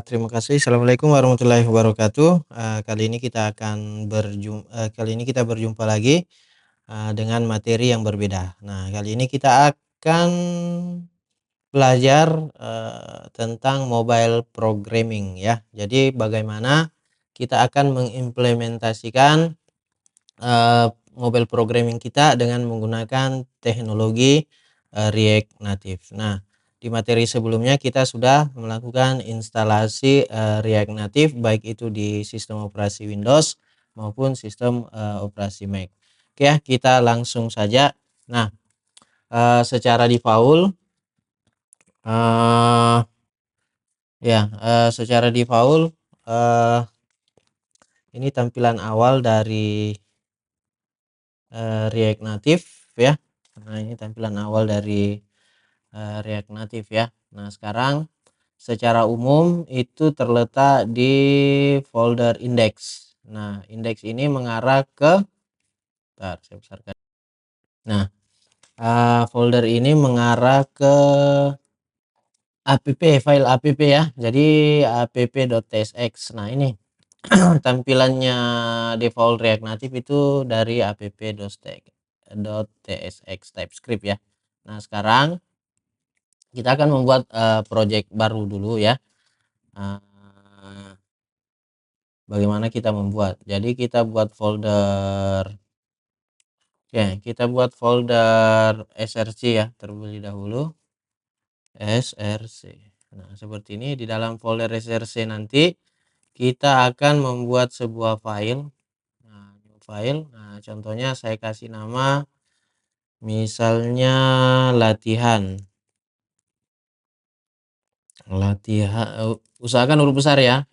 Terima kasih. Assalamualaikum warahmatullahi wabarakatuh. Kali ini kita berjumpa lagi, dengan materi yang berbeda. Nah, kali ini kita akan belajar, tentang mobile programming ya. Jadi bagaimana kita akan mengimplementasikan, mobile programming kita dengan menggunakan teknologi, React Native. Nah, di materi sebelumnya kita sudah melakukan instalasi, React Native baik itu di sistem operasi Windows maupun sistem, operasi Mac. Oke ya, kita langsung saja. Nah, secara default, eee, secara default, eee, ini tampilan awal dari, React Native ya. Nah, ini tampilan awal dari, React Native ya. Nah, sekarang secara umum itu terletak di folder index. Nah, index ini mengarah ke saya besarkan. Nah, folder ini mengarah ke app, file app ya. Jadi app.tsx. Nah, ini tampilannya default React Native itu dari app.tsx TypeScript ya. Nah, sekarang kita akan membuat, project baru dulu ya. Bagaimana kita membuat? Jadi kita buat folder, kita buat folder src ya terlebih dahulu, src. Nah, seperti ini. Di dalam folder src nanti kita akan membuat sebuah file. Nah, new file. Nah, contohnya saya kasih nama misalnya latihan. Usahakan huruf besar ya.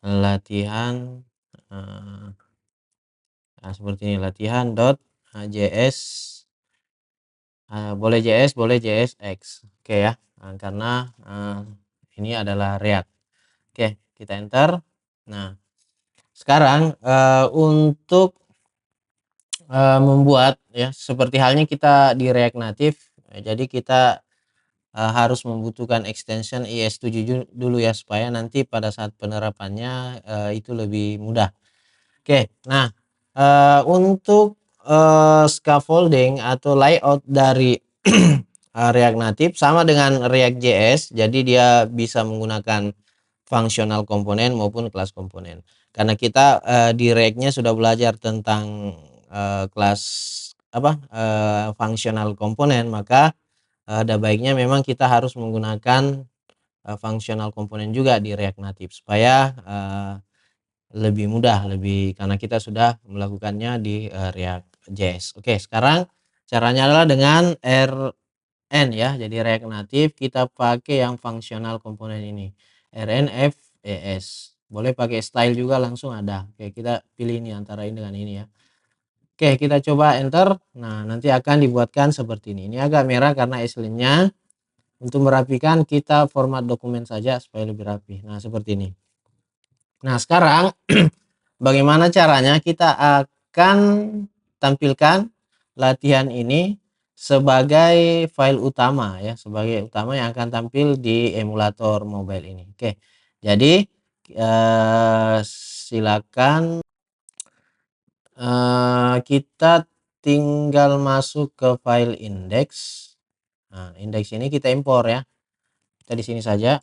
Latihan, nah seperti ini, latihan.js, boleh JS, boleh JSX. Oke ya. Nah, karena ini adalah React. Oke, kita enter. Nah, sekarang untuk membuat ya seperti halnya kita di React Native, jadi kita harus membutuhkan extension IS7 dulu ya, supaya nanti pada saat penerapannya itu lebih mudah. Oke, nah, untuk, scaffolding atau layout dari React Native sama dengan React JS, jadi dia bisa menggunakan functional komponen maupun kelas komponen. Karena kita, di React-nya sudah belajar tentang, kelas functional komponen, maka ada baiknya memang kita harus menggunakan, functional komponen juga di React Native supaya, lebih mudah, karena kita sudah melakukannya di, React JS. Oke, sekarang caranya adalah dengan rn ya. Jadi React Native kita pakai yang functional komponen ini, rnfes. Boleh pakai style juga langsung ada. Oke, kita pilih ini antara ini dengan ini ya. Oke, kita coba enter. Nah, nanti akan dibuatkan seperti ini. Ini agak merah karena aslinya. Untuk merapikan kita format dokumen saja supaya lebih rapi. Nah, seperti ini. Nah, sekarang bagaimana caranya kita akan tampilkan latihan ini sebagai file utama ya, sebagai utama yang akan tampil di emulator mobile ini. Oke. Jadi silakan kita tinggal masuk ke file index. Nah, index ini kita impor ya. Kita di sini saja.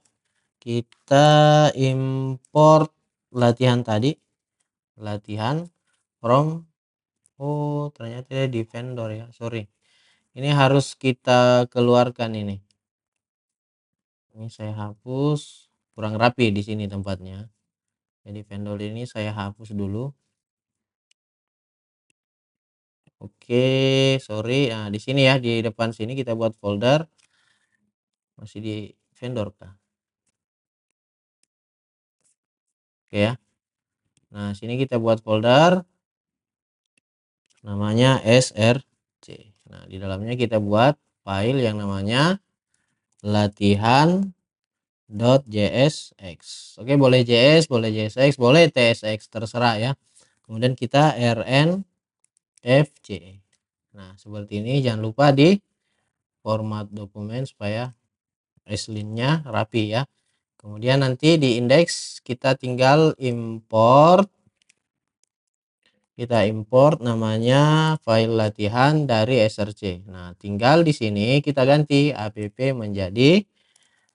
Kita import latihan tadi, latihan from, oh ternyata di vendor ya, sorry, ini harus kita keluarkan. Ini saya hapus, kurang rapi di sini tempatnya, jadi vendor ini saya hapus dulu. Oke, sorry. Nah, di sini ya, di depan sini kita buat folder, masih di vendor kah? Oke ya. Nah, sini kita buat folder namanya src. Nah, di dalamnya kita buat file yang namanya latihan.jsx. Oke, boleh JS, boleh JSX, boleh TSX, terserah ya. Kemudian kita rnfc. Nah, seperti ini. Jangan lupa di format dokumen supaya aslinya rapi ya. Kemudian nanti di indeks kita tinggal import. Kita import namanya file latihan dari src. Nah, tinggal di sini kita ganti app menjadi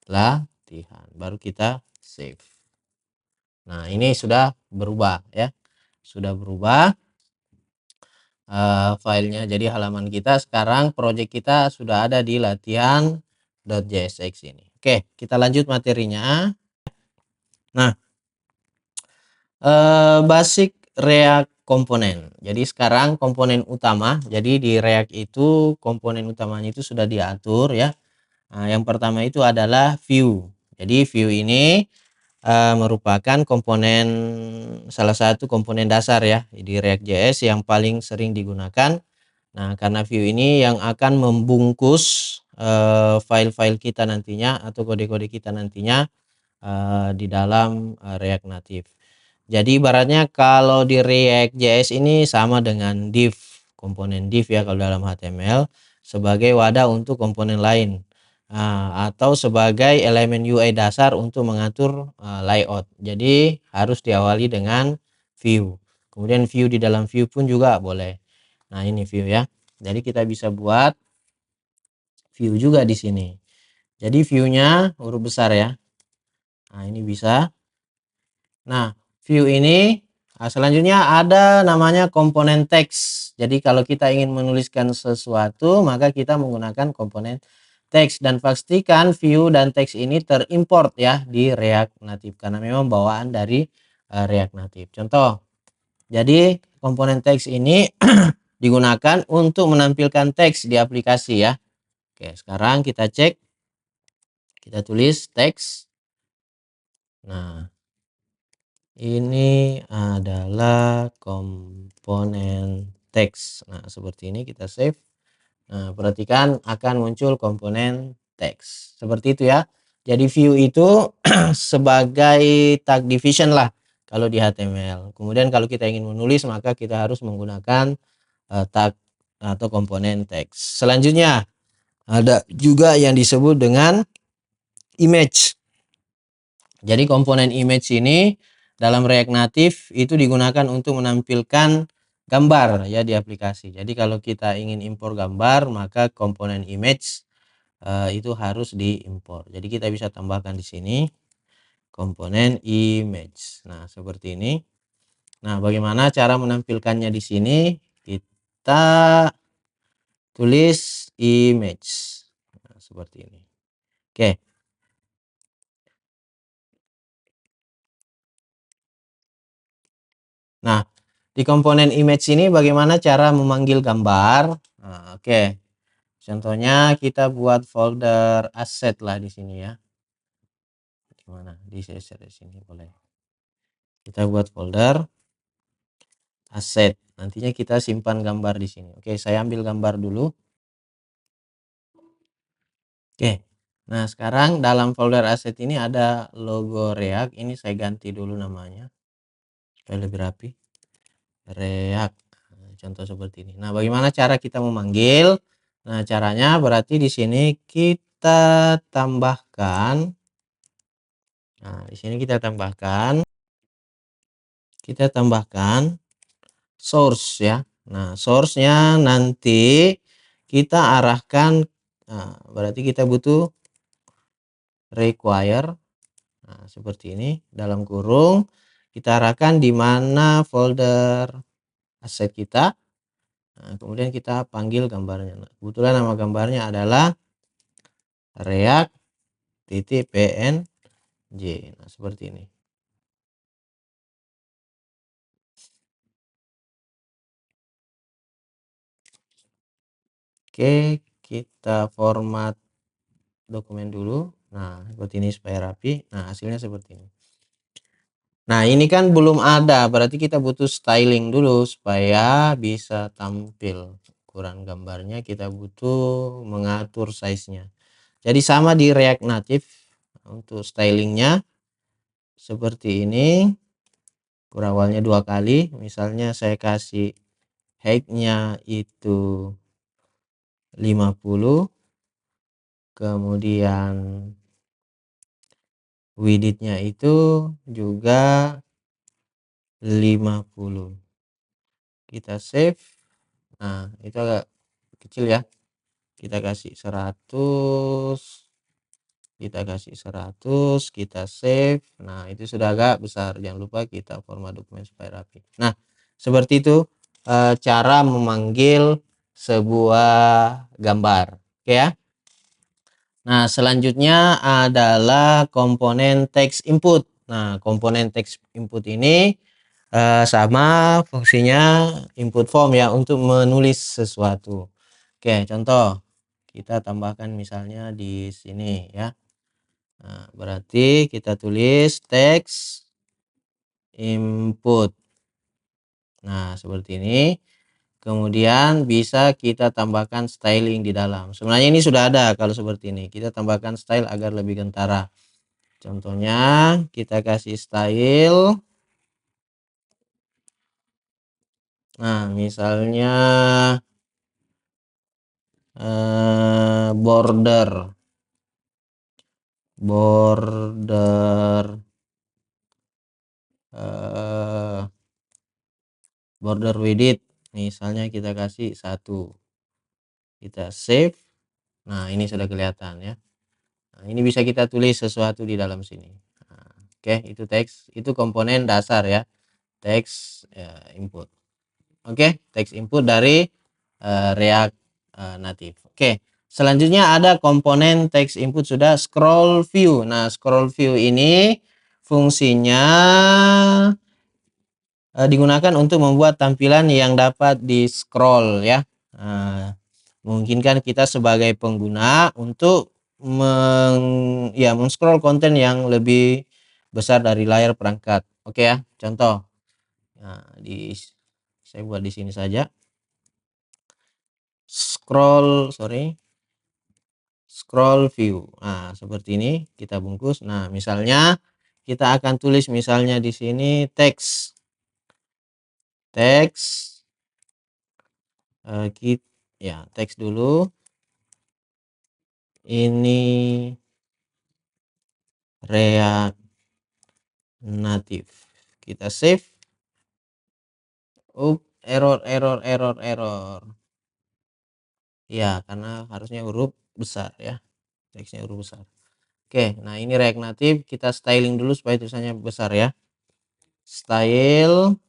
latihan. Baru kita save. Nah, ini sudah berubah ya. Sudah berubah filenya. Jadi halaman kita sekarang project kita sudah ada di latihan.jsx ini. Oke, kita lanjut materinya. Nah, basic React komponen. Jadi sekarang komponen utama. Jadi di React itu komponen utamanya itu sudah diatur ya. Nah, yang pertama itu adalah view. Jadi view ini merupakan komponen, salah satu komponen dasar ya di React.js yang paling sering digunakan. Nah, karena view ini yang akan membungkus file-file kita nantinya atau kode-kode kita nantinya di dalam React Native. Jadi ibaratnya kalau di React.js ini sama dengan div, komponen div ya kalau dalam HTML, sebagai wadah untuk komponen lain. Atau sebagai elemen UI dasar untuk mengatur layout. Jadi harus diawali dengan view. Kemudian view di dalam view pun juga boleh. Nah, ini view ya. Jadi kita bisa buat view juga di sini. Jadi view-nya huruf besar ya. Nah, ini bisa. Nah, view ini selanjutnya ada namanya komponen teks. Jadi kalau kita ingin menuliskan sesuatu, maka kita menggunakan komponen teks, dan pastikan view dan teks ini terimport ya di React Native karena memang bawaan dari React Native. Contoh, jadi komponen teks ini digunakan untuk menampilkan teks di aplikasi ya. Oke, sekarang kita cek, kita tulis teks. Nah, ini adalah komponen teks. Nah, seperti ini kita save. Nah, perhatikan akan muncul komponen teks. Seperti itu ya. Jadi view itu sebagai tag division lah kalau di HTML. Kemudian kalau kita ingin menulis maka kita harus menggunakan tag atau komponen teks. Selanjutnya ada juga yang disebut dengan image. Jadi komponen image ini dalam React Native itu digunakan untuk menampilkan gambar ya di aplikasi. Jadi kalau kita ingin impor gambar, maka komponen image itu harus diimpor. Jadi kita bisa tambahkan di sini komponen image. Nah, seperti ini. Nah, bagaimana cara menampilkannya di sini? Kita tulis image. Nah, seperti ini. Oke. Nah, di komponen image ini bagaimana cara memanggil gambar? Nah, oke. Contohnya kita buat folder asset lah di sini ya. Gimana? Di sini boleh. Kita buat folder asset. Nantinya kita simpan gambar di sini. Oke, saya ambil gambar dulu. Oke. Nah, sekarang dalam folder asset ini ada logo React. Ini saya ganti dulu namanya supaya lebih rapi. React. Contoh seperti ini. Nah, bagaimana cara kita memanggil? Nah, caranya berarti di sini kita tambahkan. Nah, di sini kita tambahkan source ya. Nah, source-nya nanti kita arahkan. Nah, berarti kita butuh require. Nah, seperti ini dalam kurung kita arahkan di mana folder aset kita. Nah, kemudian kita panggil gambarnya. Nah, kebetulan nama gambarnya adalah react.png. Nah, seperti ini. Oke, kita format dokumen dulu. Nah, seperti ini supaya rapi. Nah, hasilnya seperti ini. Nah, ini kan belum ada, berarti kita butuh styling dulu supaya bisa tampil. Ukuran gambarnya kita butuh mengatur size-nya. Jadi sama di React Native untuk stylingnya seperti ini. Awalnya 2 kali, misalnya saya kasih height-nya itu 50, kemudian width-nya itu juga 50. Kita save. Nah, itu agak kecil ya. Kita kasih 100, kita kasih 100, kita save. Nah, itu sudah agak besar. Jangan lupa kita format dokumen supaya rapi. Nah, seperti itu cara memanggil sebuah gambar. Oke ya. Nah, selanjutnya adalah komponen text input. Nah, komponen text input ini sama fungsinya input form ya, untuk menulis sesuatu. Oke, contoh kita tambahkan misalnya di sini ya. Nah, berarti kita tulis text input. Nah, seperti ini. Kemudian bisa kita tambahkan styling di dalam. Sebenarnya ini sudah ada kalau seperti ini. Kita tambahkan style agar lebih kentara. Contohnya kita kasih style. Nah, misalnya border border width, misalnya kita kasih 1. Kita save. Nah, ini sudah kelihatan ya. Nah, ini bisa kita tulis sesuatu di dalam sini. Nah, oke, itu teks, itu komponen dasar ya, teks input. Oke, teks input dari React Native. Oke, selanjutnya ada komponen teks input sudah scroll view. Nah, scroll view ini fungsinya digunakan untuk membuat tampilan yang dapat di scroll ya. Memungkinkan kita sebagai pengguna untuk men-scroll konten yang lebih besar dari layar perangkat. Oke ya, contoh. Nah, saya buat di sini saja. Scroll view. Nah, seperti ini kita bungkus. Nah, misalnya kita akan tulis misalnya di sini teks teks dulu. Ini React Native. Kita save. Error. Ya, karena harusnya huruf besar ya. Teksnya huruf besar. Oke, nah ini React Native, kita styling dulu supaya tulisannya besar ya. Style.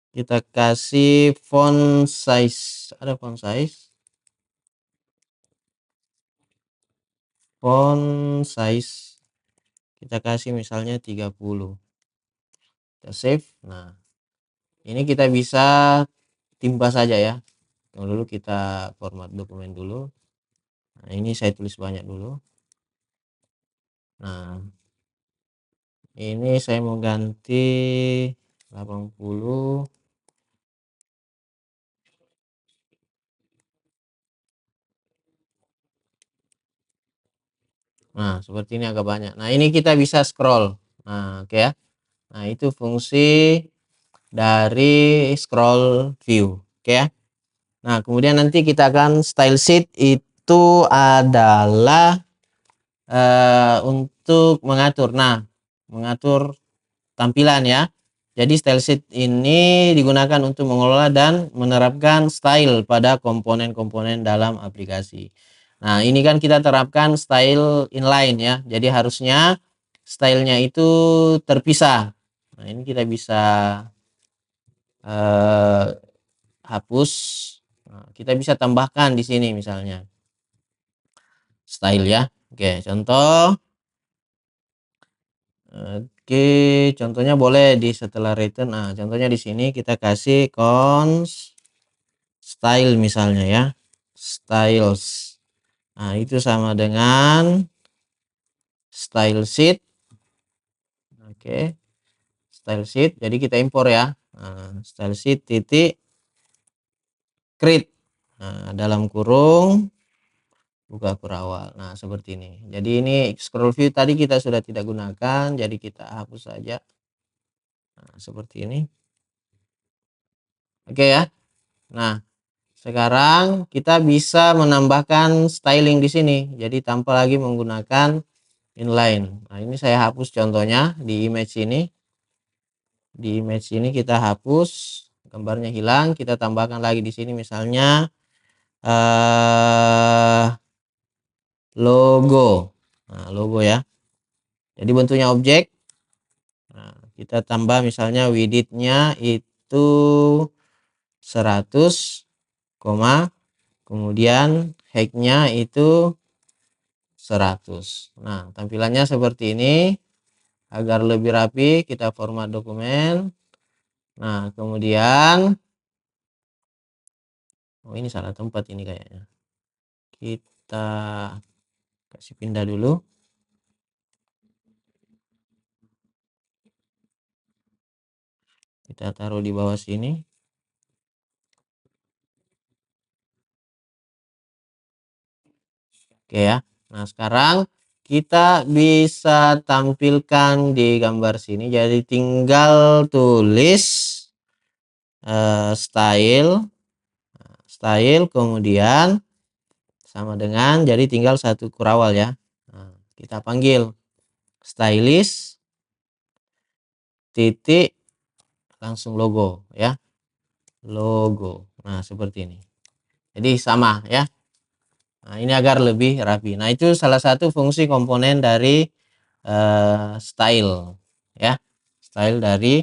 Kita kasih font size. Ada font size. Font size. Kita kasih misalnya 30. Kita save. Nah, ini kita bisa timpa saja ya. Tunggu dulu, kita format dokumen dulu. Nah, ini saya tulis banyak dulu. Nah, ini saya mau ganti 80. Nah, seperti ini agak banyak. Nah, ini kita bisa scroll. Nah, oke ya. Nah, itu fungsi dari scroll view. Oke ya. Nah, kemudian nanti kita akan style sheet, itu adalah untuk mengatur. Nah, mengatur tampilan ya. Jadi style sheet ini digunakan untuk mengelola dan menerapkan style pada komponen-komponen dalam aplikasi. Nah, ini kan kita terapkan style inline ya. Jadi harusnya stylenya itu terpisah. Nah, ini kita bisa hapus. Nah, kita bisa tambahkan di sini misalnya style ya. Oke, contoh. Oke, contohnya boleh di setelah return. Nah, contohnya di sini kita kasih const style misalnya ya. Styles. Nah, itu sama dengan style sheet. Oke. Style sheet. Jadi kita impor ya. Nah, style sheet titik create. Nah, dalam kurung buka kurawal. Nah, seperti ini. Jadi ini scroll view tadi kita sudah tidak gunakan, jadi kita hapus saja. Nah, seperti ini. Oke ya. Nah, sekarang kita bisa menambahkan styling di sini. Jadi tanpa lagi menggunakan inline. Nah, ini saya hapus contohnya di image ini. Di image ini kita hapus, gambarnya hilang, kita tambahkan lagi di sini misalnya logo. Nah, logo ya. Jadi bentuknya objek. Nah, kita tambah misalnya width-nya itu 100, kemudian height-nya itu 100. Nah, tampilannya seperti ini. Agar lebih rapi, kita format dokumen. Nah, kemudian ini salah tempat ini kayaknya. Kita kasih pindah dulu. Kita taruh di bawah sini. Oke ya. Nah, sekarang kita bisa tampilkan di gambar sini. Jadi tinggal tulis style, kemudian sama dengan, jadi tinggal satu kurawal ya. Nah, kita panggil stylist titik langsung logo ya, logo. Nah, seperti ini. Jadi sama ya. Nah, ini agar lebih rapi. Nah, itu salah satu fungsi komponen dari style ya, style dari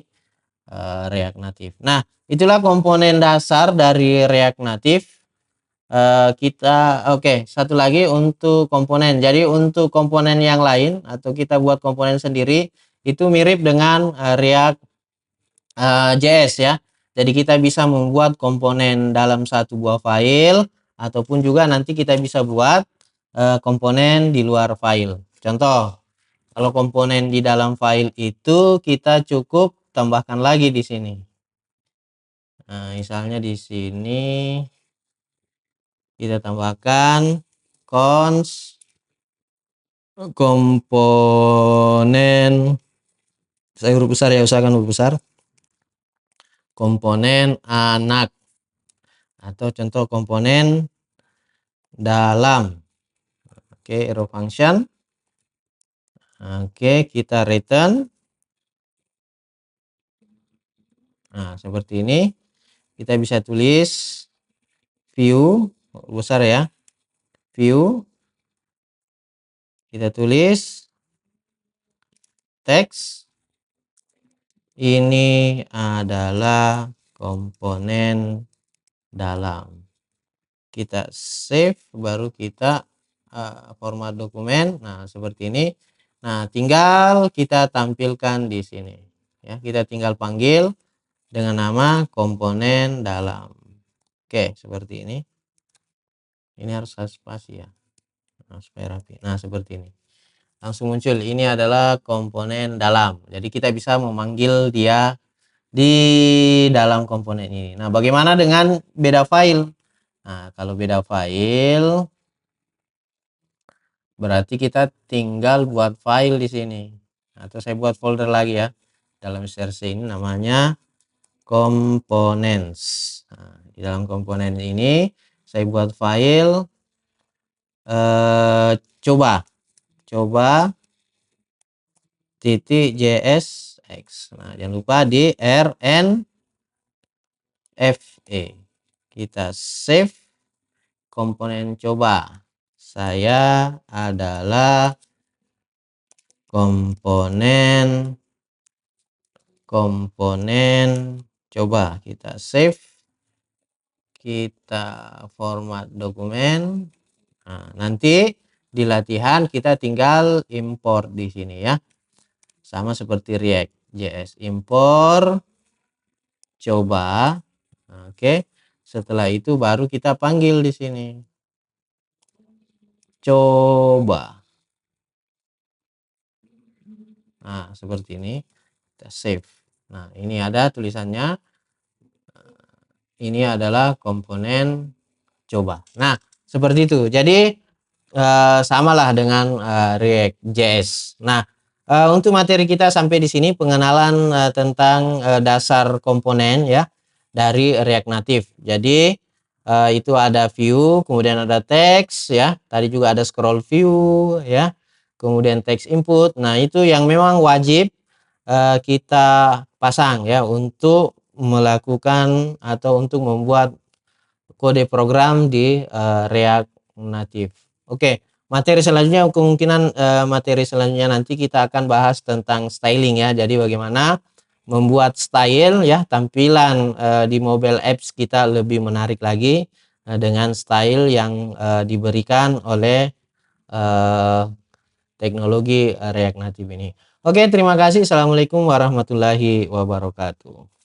React Native. Nah, itulah komponen dasar dari React Native. Oke, satu lagi untuk komponen. Jadi untuk komponen yang lain atau kita buat komponen sendiri itu mirip dengan React JS ya. Jadi kita bisa membuat komponen dalam satu buah file ataupun juga nanti kita bisa buat komponen di luar file. Contoh, kalau komponen di dalam file itu kita cukup tambahkan lagi di sini. Nah, misalnya di sini kita tambahkan cons komponen, saya huruf besar ya, usahakan huruf besar, komponen anak, atau contoh komponen dalam. Oke, arrow function. Oke, kita return. Nah, seperti ini. Kita bisa tulis view besar ya. View. Kita tulis teks. Ini adalah komponen dalam. Kita save, baru kita format dokumen. Nah, seperti ini. Nah, tinggal kita tampilkan di sini ya. Kita tinggal panggil dengan nama komponen dalam. Oke, seperti ini. Ini harus spasi ya. Nah, supaya rapi. Nah, seperti ini. Langsung muncul. Ini adalah komponen dalam. Jadi kita bisa memanggil dia di dalam komponen ini. Nah, bagaimana dengan beda file? Nah, kalau beda file berarti kita tinggal buat file di sini. Atau saya buat folder lagi ya. Dalam CRC ini namanya components. Nah, di dalam komponen ini saya buat file coba titik .jsx. Nah, jangan lupa di rnfe. Kita save komponen coba. Saya adalah komponen coba. Kita save, kita format dokumen. Nah, nanti di latihan kita tinggal import di sini ya, sama seperti React JS, import coba. Oke, setelah itu baru kita panggil di sini coba. Nah, seperti ini. Kita save. Nah, ini ada tulisannya. Ini adalah komponen coba. Nah, seperti itu. Jadi samalah dengan React JS. Nah, untuk materi kita sampai di sini pengenalan tentang dasar komponen ya dari React Native. Jadi itu ada view, kemudian ada teks ya. Tadi juga ada scroll view ya. kemudian text input. Nah, itu yang memang wajib kita pasang ya untuk melakukan atau untuk membuat kode program di React Native. Oke, materi selanjutnya kemungkinan materi selanjutnya nanti kita akan bahas tentang styling ya. Jadi bagaimana membuat style ya, tampilan di mobile apps kita lebih menarik lagi dengan style yang diberikan oleh eh, teknologi React Native ini. Oke, terima kasih. Assalamualaikum warahmatullahi wabarakatuh.